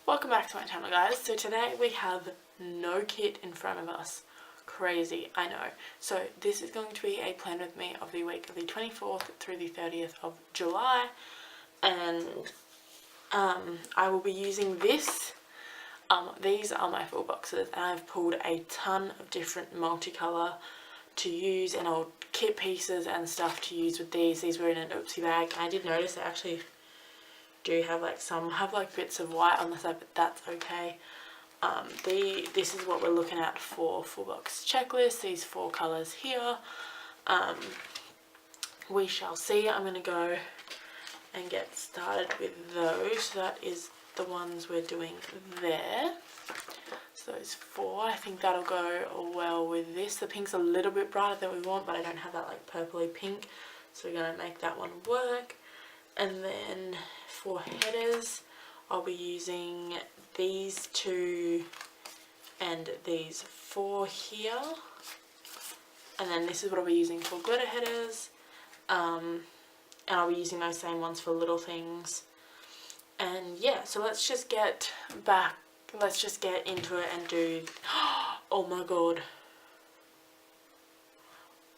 Welcome back to my channel, guys. So today we have no kit in front of us. Crazy, I know. So this is going to be a plan with me of the week of the 24th through the 30th of July, and I will be using this. These are my full boxes, and I've pulled a ton of different multicolour to use and old kit pieces and stuff to use with these. These were in an oopsie bag. I did notice I actually do have some have bits of white on the side, but that's okay. This is what we're looking at for full box checklist, these 4 colours here. We shall see. I'm going to go and get started with those. So that is the ones we're doing there. So those 4, I think that'll go well with this. The pink's a little bit brighter than we want, but I don't have that purpley pink, so we're going to make that one work. And then for headers, I'll be using these 2 and these 4 here. And then this is what I'll be using for glitter headers. And I'll be using those same ones for little things. And yeah, so let's just get into it and do, oh my god,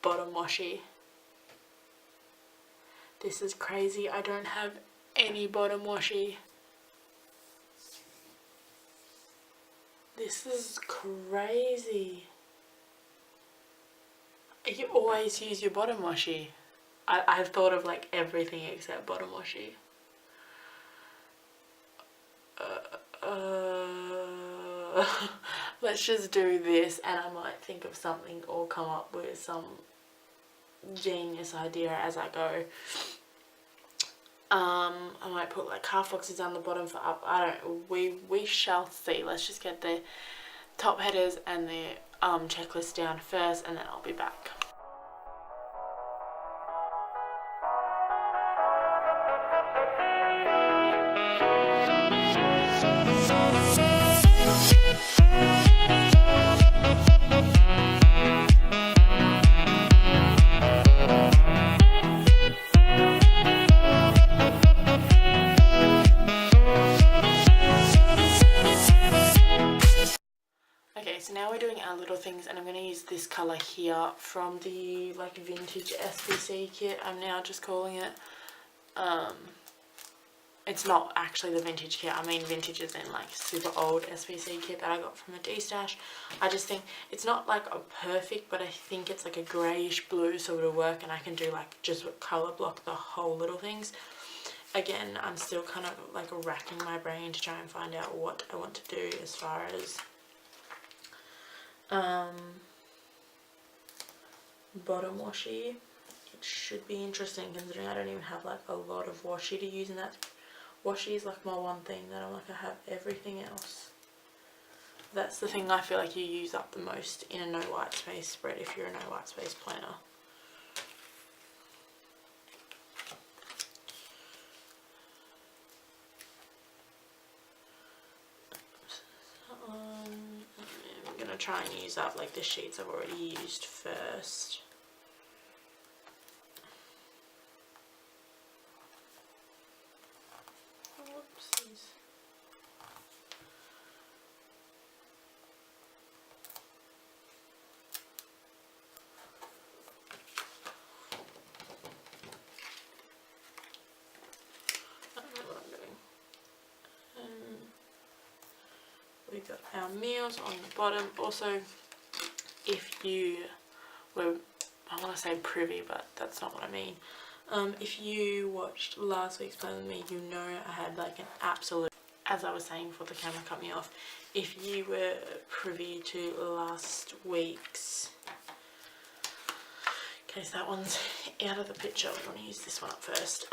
bottom washi. This is crazy. I don't have any bottom washi. This is crazy. You always use your bottom washi. I've thought of everything except bottom washi. Let's just do this, and I might think of something or come up with some genius idea as I go. I might put half boxes down the bottom for up. We shall see. Let's just get the top headers and the checklist down first, and then I'll be back. So now we're doing our little things, and I'm going to use this colour here from the vintage SPC kit. I'm now just calling it. It's not actually the vintage kit. I mean vintage is in super old SPC kit that I got from a D-stash. I just think it's not a perfect, but I think it's a greyish blue, so it'll work, and I can do just colour block the whole little things. Again, I'm still kind of racking my brain to try and find out what I want to do as far as bottom washi. It should be interesting considering I don't even have a lot of washi to use, and that washi is my one thing that I have everything else. That's the thing I feel you use up the most in a no white space spread if you're a no white space planner. I'm going to try and use up the sheets I've already used first. Whoopsies. I don't know what I'm doing. We've got our meals on the bottom. Also, if you were, I want to say privy, but that's not what I mean. If you watched last week's plan with me, you know I had an absolute, as I was saying before the camera cut me off, if you were privy to last week's, in case that one's out of the picture, we want to use this one up first,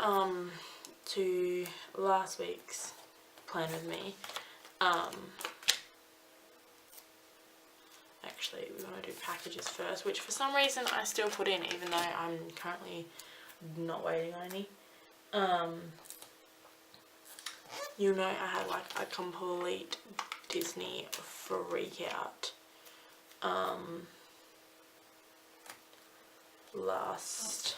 to last week's plan with me, actually we want to do packages first, which for some reason I still put in even though I'm currently not waiting on any. You know I had a complete Disney freak out last,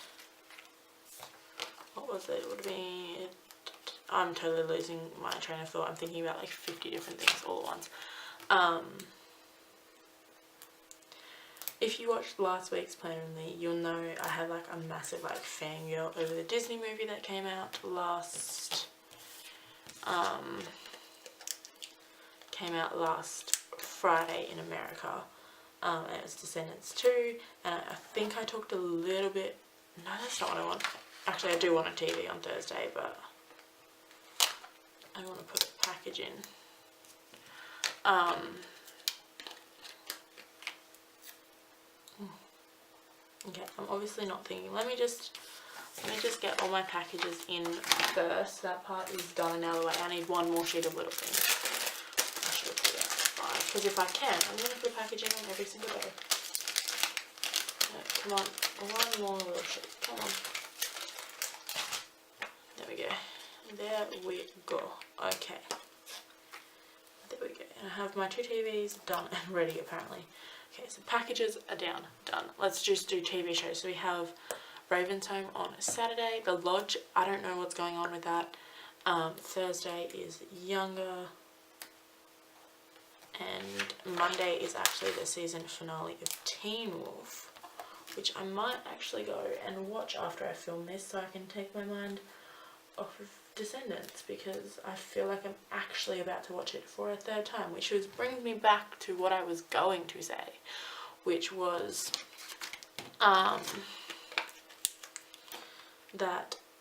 what was it, would have been I'm totally losing my train of thought. I'm thinking about like 50 different things all at once. If you watched last week's Plan With Me, you'll know I had like a massive like fangirl over the Disney movie that came out last Friday in America, and it was Descendants 2, and I think I talked a little bit, no, that's not what I want. Actually, I do want a TV on Thursday, but I want to put a package in. Okay, I'm obviously not thinking. Let me just get all my packages in first. That part is done and out of the way. I need one more sheet of little things. I should have put it out 5, because if I can, I'm going to put packaging on every single day. Right, come on, one more little sheet. Come on. There we go. There we go. Okay. There we go. And I have my 2 TVs done and ready apparently. Okay, so packages are done. Let's just do TV shows. So we have Raven's Home on Saturday. The Lodge, I don't know what's going on with that. Thursday is Younger. And Monday is actually the season finale of Teen Wolf, which I might actually go and watch after I film this so I can take my mind off of Descendants, because I feel like I'm actually about to watch it for a 3rd time, which brings me back to what I was going to say, which was that,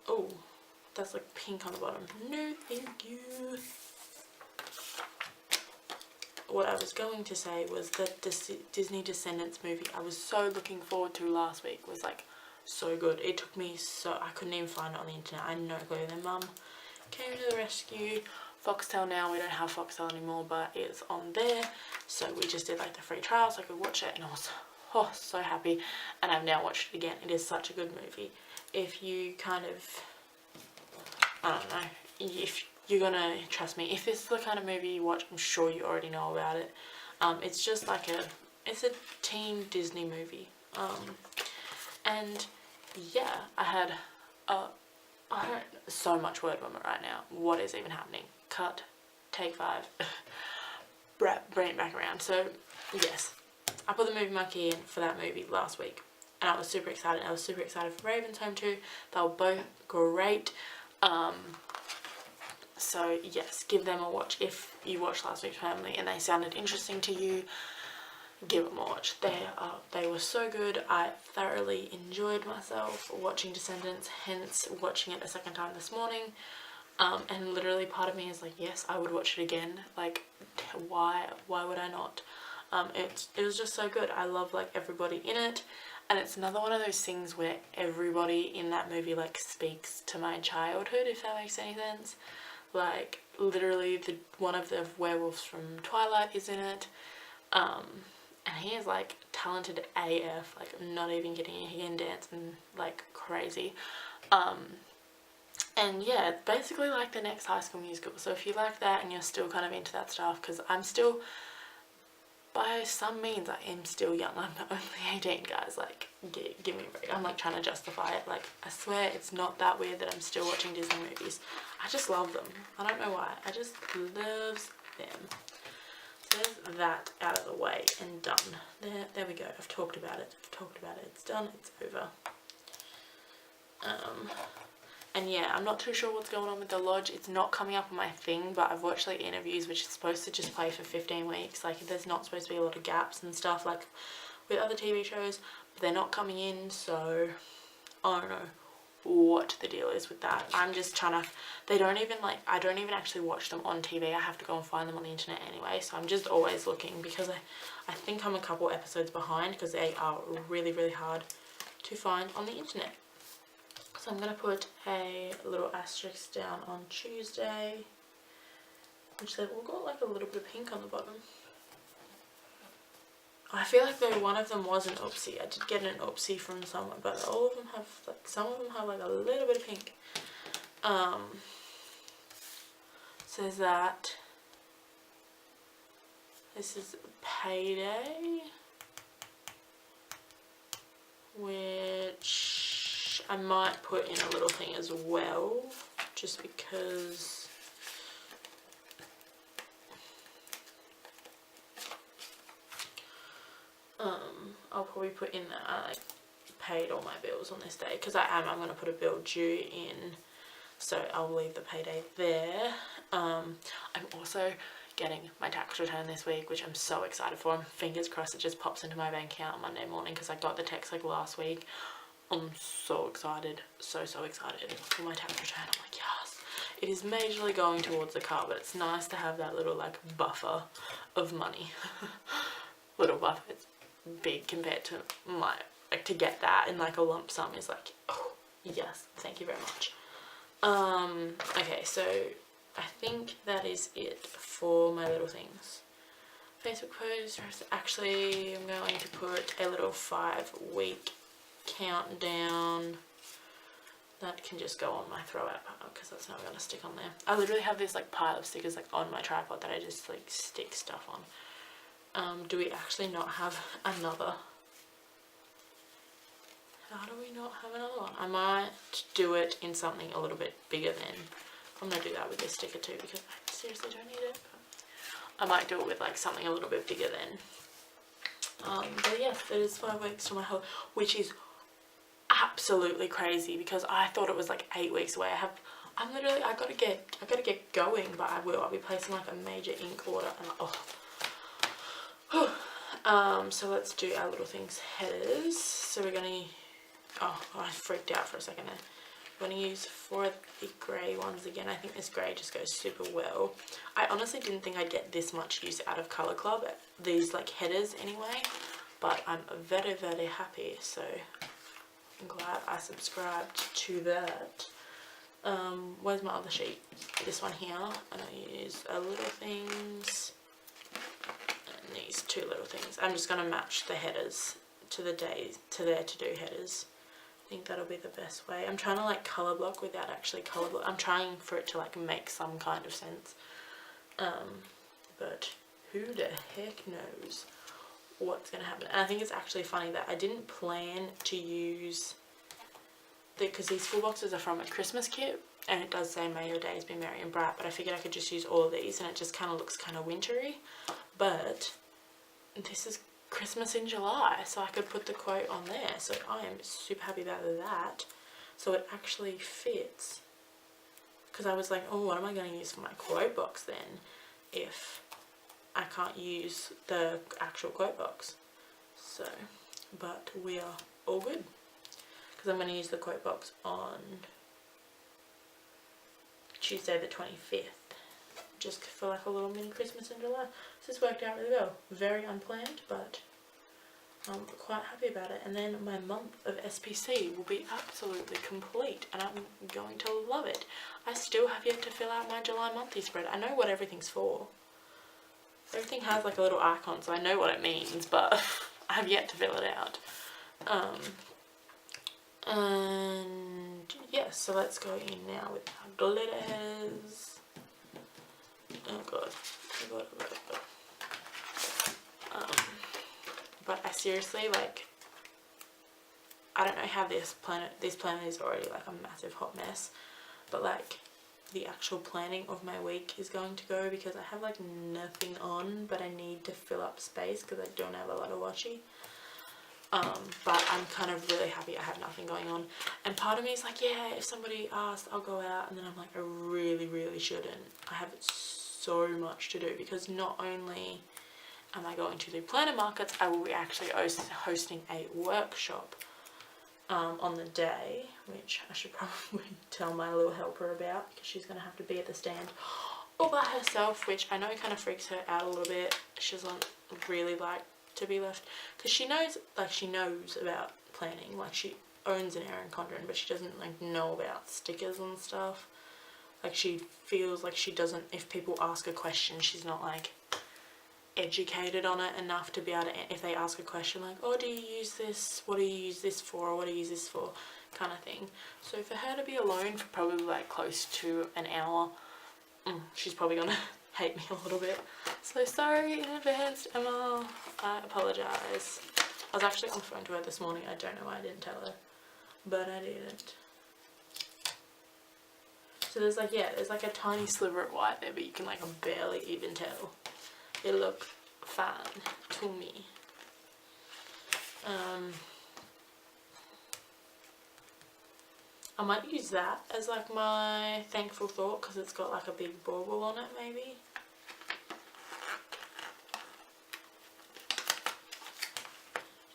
oh, that's like pink on the bottom. No, thank you. What I was going to say was that Disney Descendants movie I was so looking forward to last week was like so good. It took me so, I couldn't even find it on the internet. I had no clue. Then Mum came to the rescue. Foxtel now, we don't have Foxtel anymore, but it's on there. So we just did like the free trial so I could watch it, and I was so happy. And I've now watched it again. It is such a good movie. If you kind of, I don't know, if you're gonna trust me, if this is the kind of movie you watch, I'm sure you already know about it. It's just like it's a teen Disney movie. And yeah, I had so much word vomit right now. What is even happening? Cut, take 5, bring it back around. So yes, I put the movie monkey in for that movie last week, and I was super excited. I was super excited for Raven's Home too. They were both great. So yes, give them a watch. If you watched last week's Family and they sounded interesting to you, give them a watch. They were so good. I thoroughly enjoyed myself watching Descendants, hence watching it a 2nd time this morning. And literally part of me is like, yes, I would watch it again. Like, why would I not? It was just so good. I love like everybody in it, and it's another one of those things where everybody in that movie like speaks to my childhood, if that makes any sense. Like literally one of the werewolves from Twilight is in it. And he is like talented AF, like I'm not even kidding you, he can dance and like crazy. And yeah, it's basically like the next High School Musical. So if you like that and you're still kind of into that stuff, because I'm still, by some means, I am still young. I'm only 18, guys. Like, give me a break. I'm like trying to justify it. Like, I swear it's not that weird that I'm still watching Disney movies. I just love them. I don't know why. I just love them. So there's that out of the way and done. There we go. I've talked about it. It's done. It's over. And yeah, I'm not too sure what's going on with The Lodge. It's not coming up on my thing, but I've watched like interviews which is supposed to just play for 15 weeks. Like there's not supposed to be a lot of gaps and stuff like with other TV shows, but they're not coming in, so I don't know what the deal is with that. I'm just trying to, I don't even actually watch them on TV. I have to go and find them on the internet anyway, so I'm just always looking, because I think I'm a couple episodes behind because they are really, really hard to find on the internet. So I'm going to put a little asterisk down on Tuesday, which they've all got like a little bit of pink on the bottom. I feel like though one of them was an oopsie. I did get an oopsie from someone, but all of them have like, some of them have like a little bit of pink. So there's that. This is Payday, which I might put in a little thing as well, just because I'll probably put in that I paid all my bills on this day, because I'm going to put a bill due in, so I'll leave the payday there. I'm also getting my tax return this week, which I'm so excited for. Fingers crossed it just pops into my bank account Monday morning, because I got the text like last week. I'm so excited, so excited for my tax return. I'm like, yes. It is majorly going towards the car, but it's nice to have that little like buffer of money. Little buffer, it's big compared to my, like, to get that in like a lump sum is like, oh yes, thank you very much. Okay, so I think that is it for my little things. Facebook post, actually I'm going to put a little 5-week countdown that can just go on my throwout pile, because that's not going to stick on there. I literally have this like pile of stickers like on my tripod that I just like stick stuff on. Do we actually not have another? How do we not have another one? I might do it in something a little bit bigger then. I'm going to do that with this sticker too, because I seriously don't need it. I might do it with like something a little bit bigger then. But yes, it is 5 weeks to my health, which is absolutely crazy, because I thought it was like 8 weeks away. I gotta get going, but I will. I'll be placing like a major ink order, and so let's do our little things headers. So we're gonna, I freaked out for a second there. I'm gonna use 4 of the grey ones again. I think this grey just goes super well. I honestly didn't think I'd get this much use out of Colour Club, these like headers anyway, but I'm very happy, so I'm glad I subscribed to that. Where's my other sheet? This one here, and I use a little things and these 2 little things. I'm just going to match the headers to the days, to their to-do headers. I think that'll be the best way. I'm trying to like colour block without actually colour block. I'm trying for it to like make some kind of sense. But who the heck knows what's going to happen. And I think it's actually funny that I didn't plan to use, because these full boxes are from a Christmas kit, and it does say may your days be merry and bright, but I figured I could just use all of these and it just kind of looks kind of wintry. But this is Christmas in July, so I could put the quote on there, so I am super happy about that. So it actually fits, because I was like, oh, what am I going to use for my quote box then if I can't use the actual quote box? So, but we are all good, because I'm going to use the quote box on Tuesday the 25th, just for like a little mini Christmas in July. So this worked out really well. Very unplanned, but I'm quite happy about it. And then my month of SPC will be absolutely complete, and I'm going to love it. I still have yet to fill out my July monthly spread. I know what everything's for. Everything has like a little icon, so I know what it means, but I have yet to fill it out. And yeah, so let's go in now with our glitters. Oh god, but I seriously, like, I don't know how this planner is already like a massive hot mess, but like the actual planning of my week is going to go, because I have like nothing on, but I need to fill up space because I don't have a lot of washi. But I'm kind of really happy I have nothing going on, and part of me is like, yeah, if somebody asks I'll go out, and then I'm like, I really shouldn't. I have so much to do, because not only am I going to do planner markets, I will be actually hosting a workshop on the day, which I should probably tell my little helper about, because she's going to have to be at the stand all by herself, which I know kind of freaks her out a little bit. She doesn't really like to be left, because she knows about planning, like she owns an Erin Condren, but she doesn't like know about stickers and stuff. Like she feels like she doesn't, if people ask a question, she's not like educated on it enough to be able to, if they ask a question like, oh, do you use this, what do you use this for, or what do you use this for, kind of thing. So for her to be alone for probably like close to an hour, she's probably gonna hate me a little bit. So sorry in advance, Emma. I apologise. I was actually on the phone to her this morning. I don't know why I didn't tell her, but I didn't. So there's like, yeah, there's like a tiny sliver of white there, but you can like barely even tell. It look fine to me. I might use that as like my thankful thought because it's got like a big bauble on it maybe.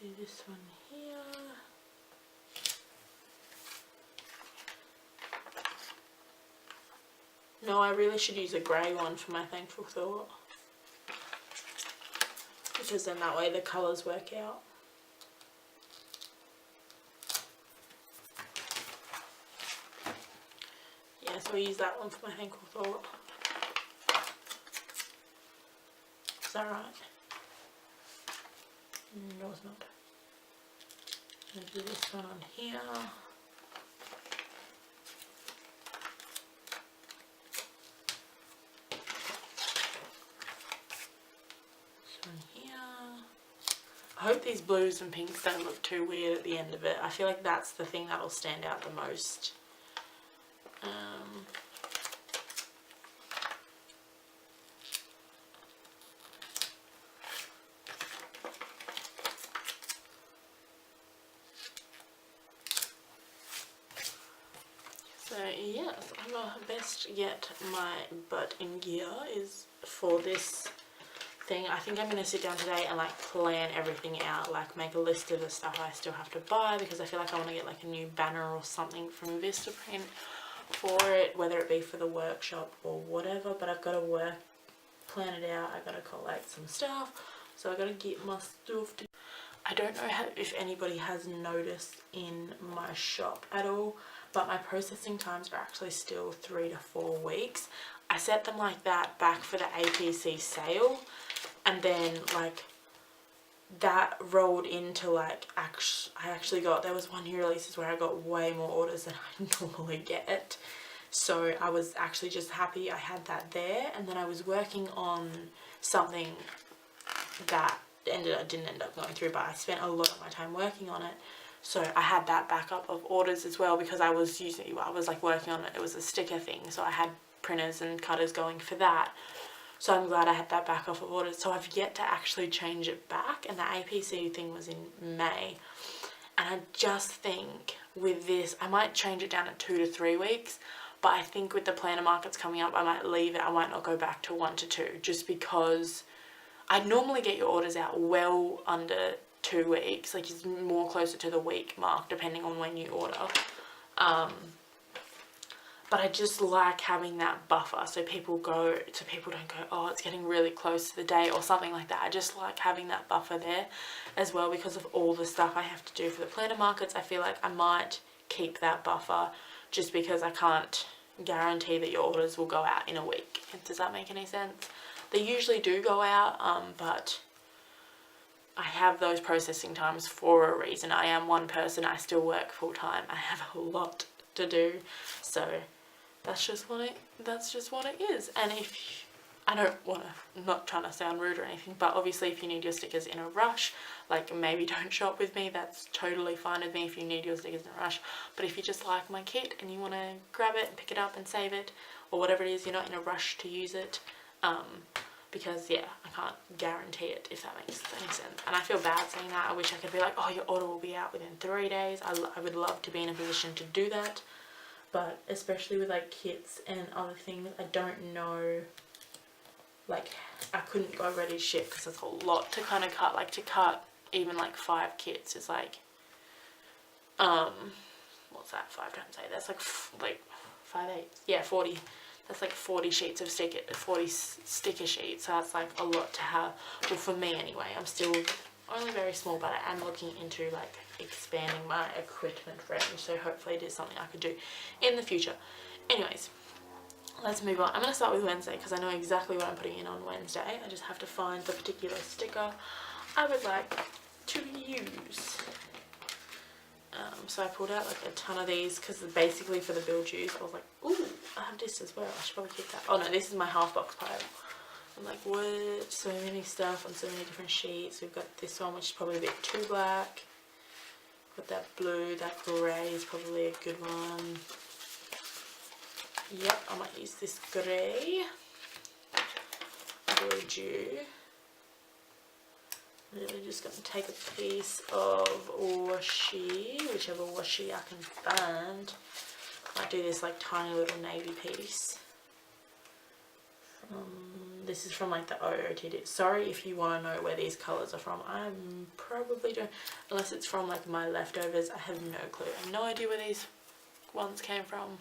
Do this one here. No, I really should use a grey one for my thankful thought, because then that way the colours work out. Yeah, so I use that one for my thankful thought. Is that right? No, it's not. I'm going to do this one on here. I hope these blues and pinks don't look too weird at the end of it. I feel like that's the thing that'll stand out the most. So yes, I'm gonna best get my butt in gear is for this thing. I think I'm going to sit down today and like plan everything out, like make a list of the stuff I still have to buy, because I feel like I want to get like a new banner or something from Vistaprint for it, whether it be for the workshop or whatever. But I've got to plan it out. I've got to collect some stuff, so I've got to get my stuff to. I don't know if anybody has noticed in my shop at all, but my processing times are actually still 3 to 4 weeks. I set them like that back for the APC sale, and then like that rolled into like I actually got, there was one new releases where I got way more orders than I normally get, so I was actually just happy I had that there. And then I was working on something that didn't end up going through, but I spent a lot of my time working on it, so I had that backup of orders as well, because I was like working on it. It was a sticker thing, so I had printers and cutters going for that. So I'm glad I had that backup of orders. So I've yet to actually change it back, and the APC thing was in May, and I just think with this I might change it down to 2 to 3 weeks, but I think with the planner markets coming up I might leave it. I might not go back to 1 to 2, just because I normally get your orders out well under 2 weeks, like it's more closer to the week mark depending on when you order. But I just like having that buffer, so people don't go, oh, it's getting really close to the date or something like that. I just like having that buffer there as well, because of all the stuff I have to do for the planner markets. I feel like I might keep that buffer, just because I can't guarantee that your orders will go out in a week. Does that make any sense? They usually do go out, but I have those processing times for a reason. I am one person, I still work full time, I have a lot to do, so that's just what it is. And if I don't want to, I'm not trying to sound rude or anything, but obviously if you need your stickers in a rush, like maybe don't shop with me, that's totally fine with me if you need your stickers in a rush. But if you just like my kit and you want to grab it and pick it up and save it, or whatever it is, you're not in a rush to use it, because yeah, I can't guarantee it, if that makes any sense. And I feel bad saying that. I wish I could be like, oh, your order will be out within 3 days. I would love to be in a position to do that, but especially with like kits and other things, I don't know, like I couldn't go ready to ship because it's a lot to kind of cut. Like to cut even like 5 kits is like, what's that, 5 times 8, that's like 5 8, yeah, 40. That's like 40 sheets of sticker sheets, so that's like a lot to have. Well, for me anyway, I'm still only very small, but I am looking into like expanding my equipment range, so hopefully it is something I could do in the future. Anyways, let's move on. I'm going to start with Wednesday because I know exactly what I'm putting in on Wednesday. I just have to find the particular sticker I would like to use. So I pulled out like a ton of these because basically for the build juice I was like, ooh, I have this as well, I should probably keep that. Oh no, this is my half box pile. I'm like, what? So many stuff on so many different sheets. We've got this one which is probably a bit too black. Got that blue, that grey is probably a good one. Yep, I might use this grey. Will do. I'm really just going to take a piece of washi, whichever washi I can find. Might do this like tiny little navy piece. This is from like the OOTD. Sorry if you want to know where these colours are from. I probably don't, unless it's from like my leftovers. I have no clue. I have no idea where these ones came from.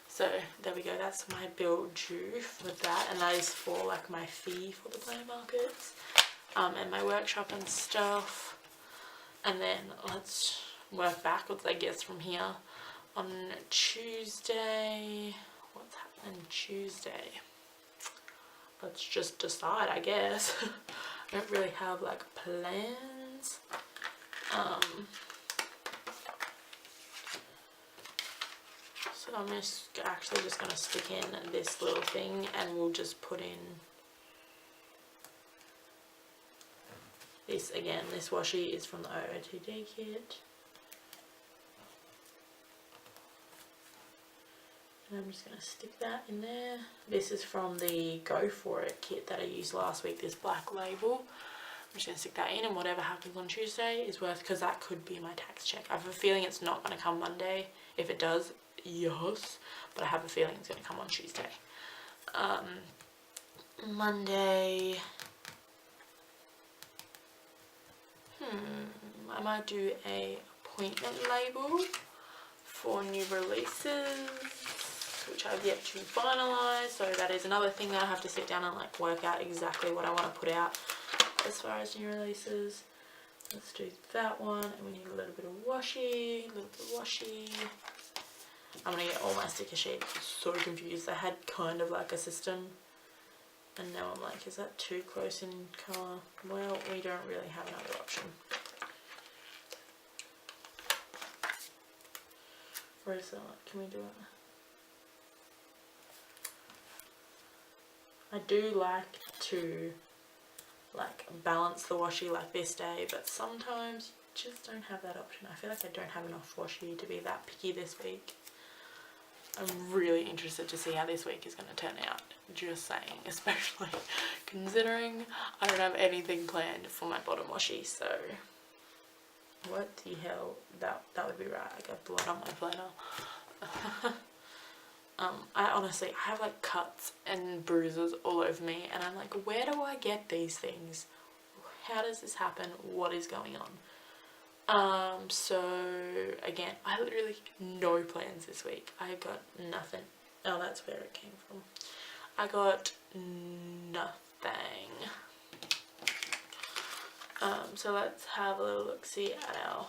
So there we go, that's my bill due for that, and that is for like my fee for the play markets, and my workshop and stuff. And then let's work backwards, I guess, from here. On Tuesday, what's happening Tuesday? Let's just decide, I guess. I don't really have like plans. So I'm actually just going to stick in this little thing, and we'll just put in this again. This washi is from the OOTD kit. And I'm just going to stick that in there. This is from the Go For It kit that I used last week, this black label. I'm just going to stick that in, and whatever happens on Tuesday is worth, because that could be my tax check. I have a feeling it's not going to come Monday. If it does, yes, but I have a feeling it's going to come on Tuesday. Monday, I might do a appointment label for new releases, which I've yet to finalise. So that is another thing that I have to sit down and like work out exactly what I want to put out as far as new releases. Let's do that one, and we need a little bit of washi, I'm going to get all my sticker sheets. So confused. I had kind of like a system, and now I'm like, is that too close in colour? Well, we don't really have another option. Or is that like, can we do it? I do like to like balance the washi like this day, but sometimes you just don't have that option. I feel like I don't have enough washi to be that picky this week. I'm really interested to see how this week is going to turn out, just saying, especially considering I don't have anything planned for my bottom washi. So what the hell, that would be right. I got blood on my planner. I honestly, I have like cuts and bruises all over me, and I'm like, where do I get these things? How does this happen? What is going on? So again, I literally no plans this week. I got nothing. Oh, that's where it came from. I got nothing. So let's have a little look-see at our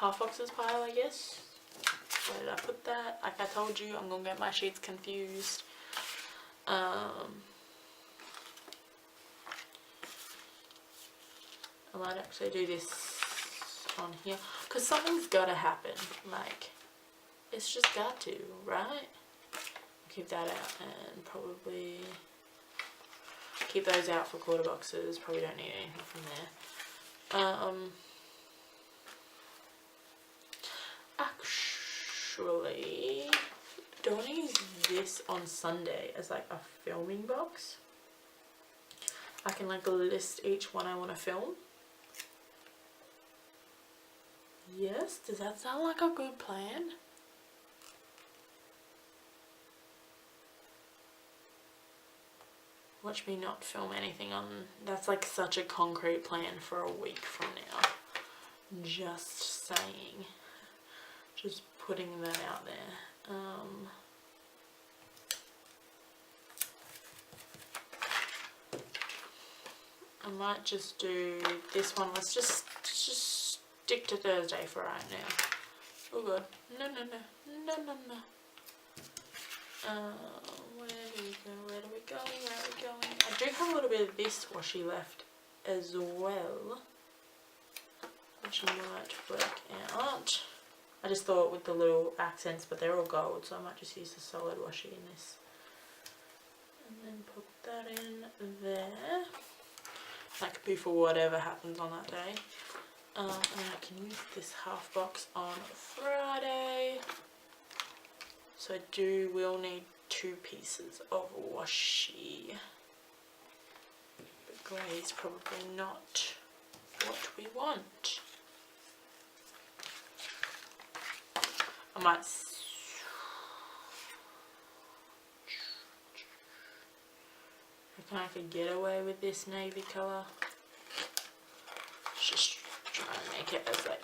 half boxes pile, I guess. Where did I put that? Like I told you, I'm gonna get my sheets confused. I might actually do this on here, because something's gotta happen. Like, it's just got to, right? Keep that out, and probably keep those out for quarter boxes. Probably don't need anything from there. Actually, don't I use this on Sunday as like a filming box? I can like list each one I want to film. Yes, does that sound like a good plan? Watch me not film anything on, that's like such a concrete plan for a week from now. Just saying. Just putting that out there. I might just do this one. Let's just stick to Thursday for right now. Oh god. No. Where do we go? Where are we going? I do have a little bit of this washi left as well, which might work out. I just thought with the little accents, but they're all gold, so I might just use the solid washi in this. And then put that in there. That could be for whatever happens on that day. And I can use this half box on Friday. So I will need 2 pieces of washi. But grey is probably not what we want. I might I could get away with this navy colour. Just try and make it as like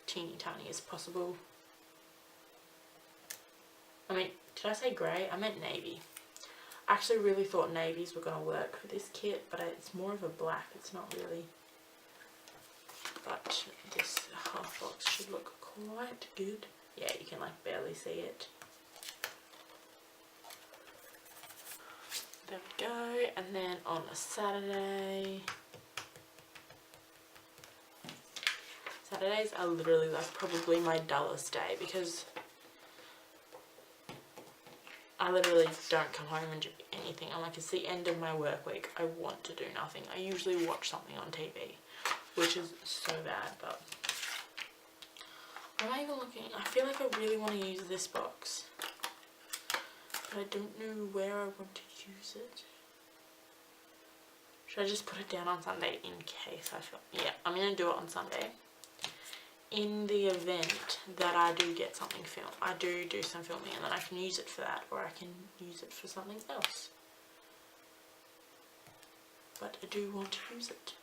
teeny tiny as possible. I mean, did I say grey? I meant navy. I actually really thought navies were going to work for this kit, but it's more of a black. It's not really. But this half box should look quite good. Yeah, you can like barely see it. There we go. And then on a Saturdays are literally like probably my dullest day, because I literally don't come home and do anything. I'm like, it's the end of my work week. I want to do nothing. I usually watch something on TV, which is so bad, but am I even looking? I feel like I really want to use this box, but I don't know where I want to use it. Should I just put it down on Sunday in case I feel... Yeah, I'm going to do it on Sunday. In the event that I do get something filmed, I do some filming, and then I can use it for that, or I can use it for something else. But I do want to use it.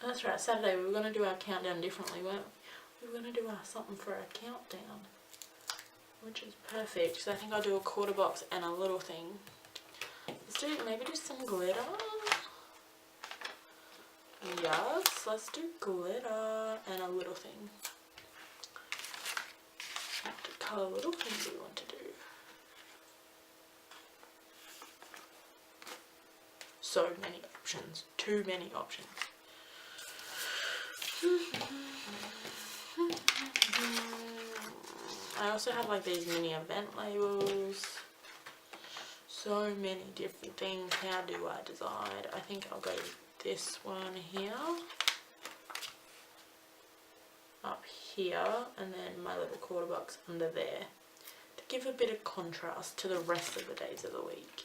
That's right, Saturday we were going to do our countdown differently, weren't we? We were going to do something for our countdown, which is perfect, because I think I'll do a quarter box and a little thing. Let's do, maybe do some glitter. Yes, let's do glitter and a little thing. What colour little thing do we want to do? So many options, too many options. I also have like these mini event labels. So many different things. How do I decide? I think I'll go with this one here. Up here. And then my little quarter box under there. To give a bit of contrast to the rest of the days of the week.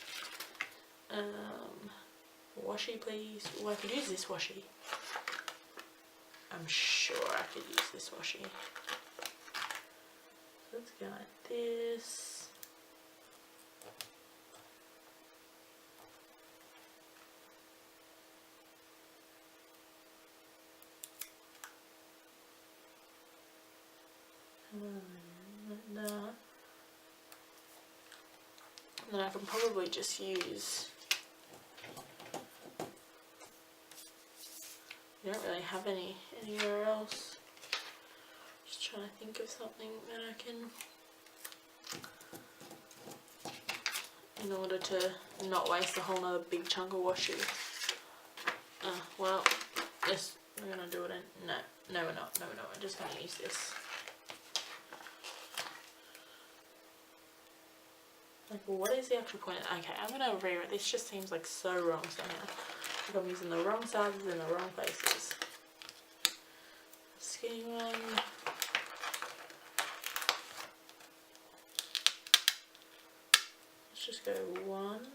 Washi please. Oh, I could use this washi. I'm sure I could use this washi. So let's go like this. Like that. And then I can probably just use... I don't really have any anywhere else. Just trying to think of something that I can, in order to not waste a whole nother big chunk of washi. Well, this, we're gonna do it in, no we're not, we're just gonna use this. Like, well, what is the actual point? Okay, I'm gonna rewrite. This just seems like so wrong somehow. Like I'm using the wrong sizes in the wrong places. Skinny one. Let's just go 1.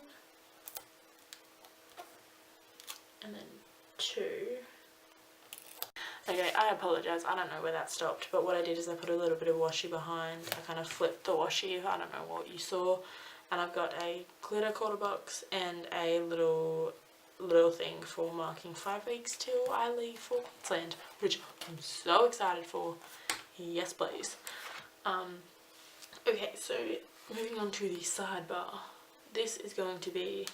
And then 2. Okay, I apologise, I don't know where that stopped, but what I did is I put a little bit of washi behind. I kind of flipped the washi, I don't know what you saw. And I've got a glitter quarter box and a little thing for marking 5 weeks till I leave for Queensland, which I'm so excited for. Yes please. Okay, so moving on to the sidebar. This is going to be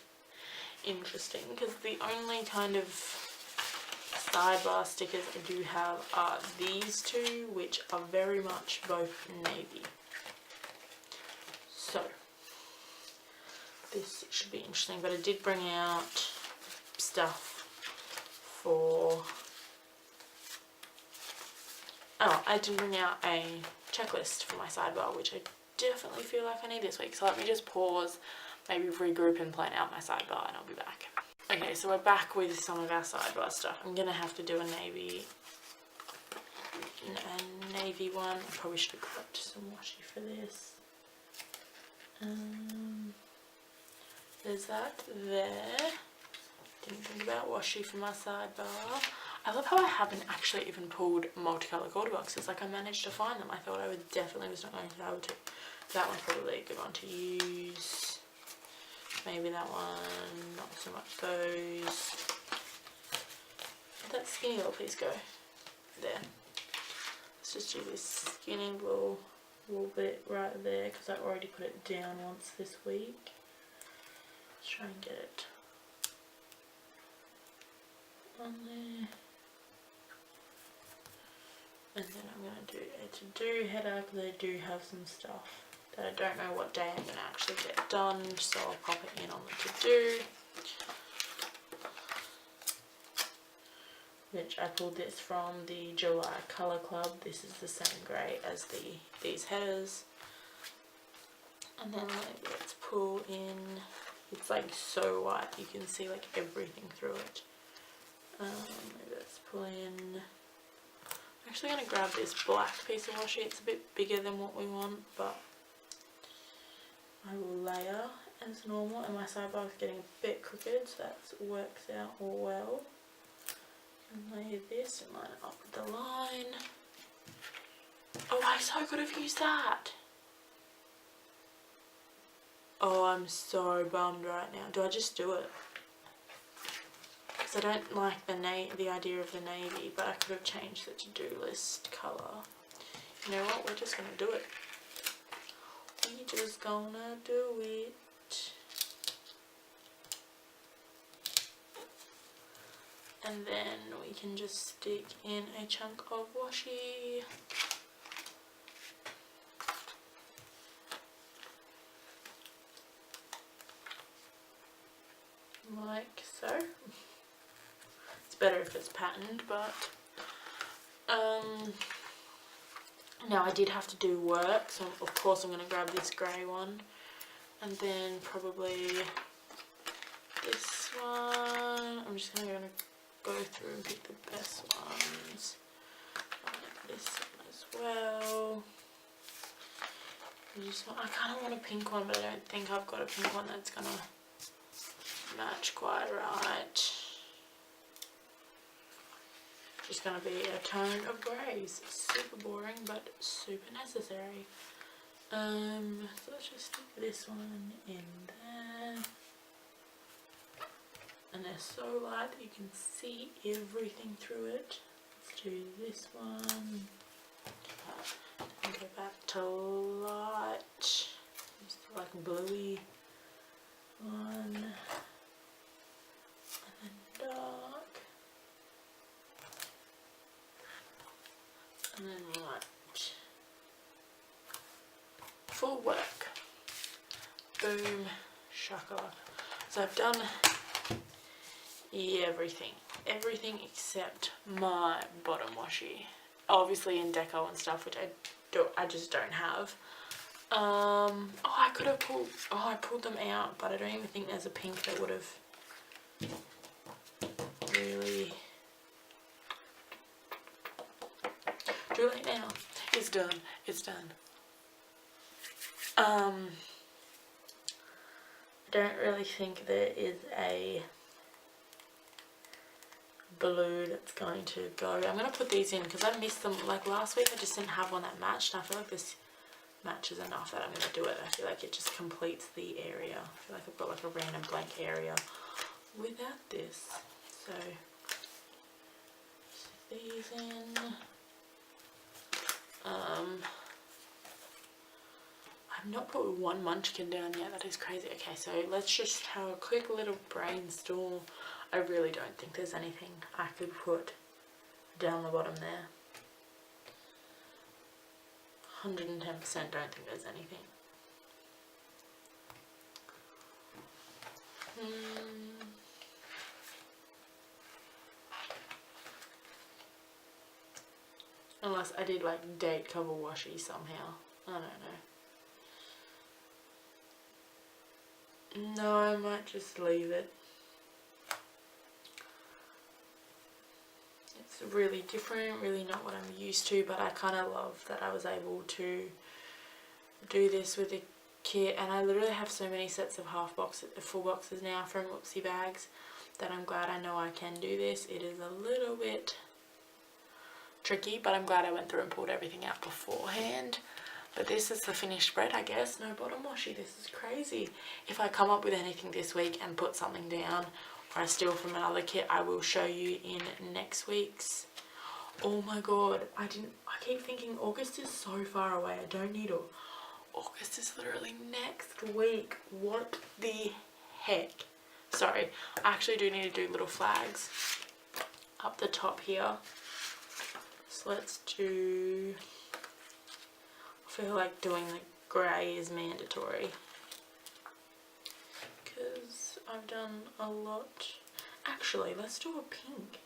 interesting because the only kind of sidebar stickers I do have are these two, which are very much both navy. So this should be interesting, but I did bring out stuff for... Oh, I didn't bring out a checklist for my sidebar, which I definitely feel like I need this week. So let me just pause, maybe regroup and plan out my sidebar, and I'll be back. Okay, so we're back with some of our sidebar stuff. I'm gonna have to do a navy one. I probably should have grabbed some washi for this. There's that there. Didn't think about washi for my sidebar. I love how I haven't actually even pulled multicolour quarter boxes. Like, I managed to find them. I thought I would definitely was not going to be able to. That one's probably a good one to use. Maybe that one, not so much those. Where'd that skinny little piece go? There. Let's just do this skinny little bit right there, because I already put it down once this week. Let's try and get it on there. And then I'm going to do a to-do header, because I do have some stuff that I don't know what day I'm going to actually get done, so I'll pop it in on the to-do. Which I pulled this from the July Colour Club. This is the same grey as these headers. And then let's pull in, it's like so white, you can see like everything through it. Maybe let's pull in, I'm actually going to grab this black piece of washi. It's a bit bigger than what we want, but I will layer as normal, and my sidebar is getting a bit crooked, so that works out all well. And layer this and line it up with the line. Oh, I so could have used that. Oh, I'm so bummed right now. Do I just do it? Because I don't like the idea of the navy, but I could have changed the to-do list colour. You know what? We're just going to do it. We're just gonna do it. And then we can just stick in a chunk of washi. Like so. It's better if it's patterned, but now I did have to do work, so of course I'm going to grab this grey one, and then probably this one. I'm just going to go through and pick the best ones. Like this one as well. I kind of want a pink one, but I don't think I've got a pink one that's going to match quite right. Just going to be a tone of greys. Super boring, but super necessary. So let's just stick this one in there. And they're so light that you can see everything through it. Let's do this one. And go back to light. Just like bluey one. And then dark. And then light. For work. Boom. Shaka. So I've done everything except my bottom washi. Obviously in deco and stuff, which I just don't have. Oh, I could have pulled. Oh, I pulled them out, but I don't even think there's a pink that would have really. Too late now. It's done. It's done. I don't really think there is a blue that's going to go. I'm going to put these in because I missed them. Like last week I just didn't have one that matched, and I feel like this matches enough that I'm going to do it. I feel like it just completes the area. I feel like I've got like a random blank area without this. So stick these in. I've not put one munchkin down yet. That is crazy. Okay, so let's just have a quick little brainstorm. I really don't think there's anything I could put down the bottom there. 110% don't think there's anything. Unless I did like date cover washi somehow. I don't know. No, I might just leave it. It's really different, really not what I'm used to, but I kind of love that I was able to do this with a kit. And I literally have so many sets of full boxes now from Gutzy bags that I'm glad I know I can do this. It is a little bit tricky, but I'm glad I went through and pulled everything out beforehand. But this is the finished spread, I guess. No bottom washi. This is crazy. If I come up with anything this week and put something down, or I steal from another kit, I will show you in next week's. Oh my god, I keep thinking August is so far away. I don't need it. August is literally next week. What the heck? Sorry, I actually do need to do little flags up the top here. So let's do, I feel like doing the grey is mandatory because I've done a lot. Actually, let's do a pink.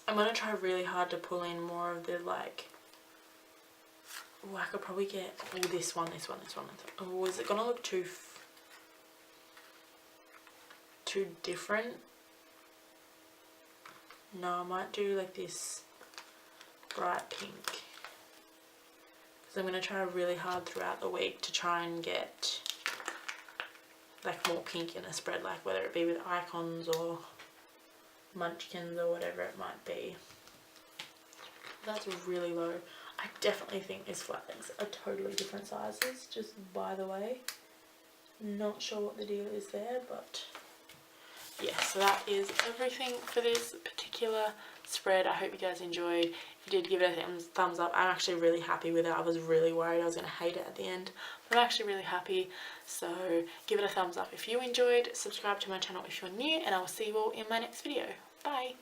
I'm going to try really hard to pull in more of the like, oh, I could probably get, oh, this one. Oh, is it going to look too different? No, I might do like this bright pink. Because I'm going to try really hard throughout the week to try and get like more pink in a spread, like whether it be with icons or munchkins or whatever it might be. That's really low. I definitely think these flags are totally different sizes, just by the way. Not sure what the deal is there, but yeah, so that is everything for this particular spread. I hope you guys enjoyed. If you did, give it a thumbs up. I'm actually really happy with it. I was really worried I was going to hate it at the end, but I'm actually really happy. So give it a thumbs up if you enjoyed. Subscribe to my channel if you're new, and I will see you all in my next video. Bye!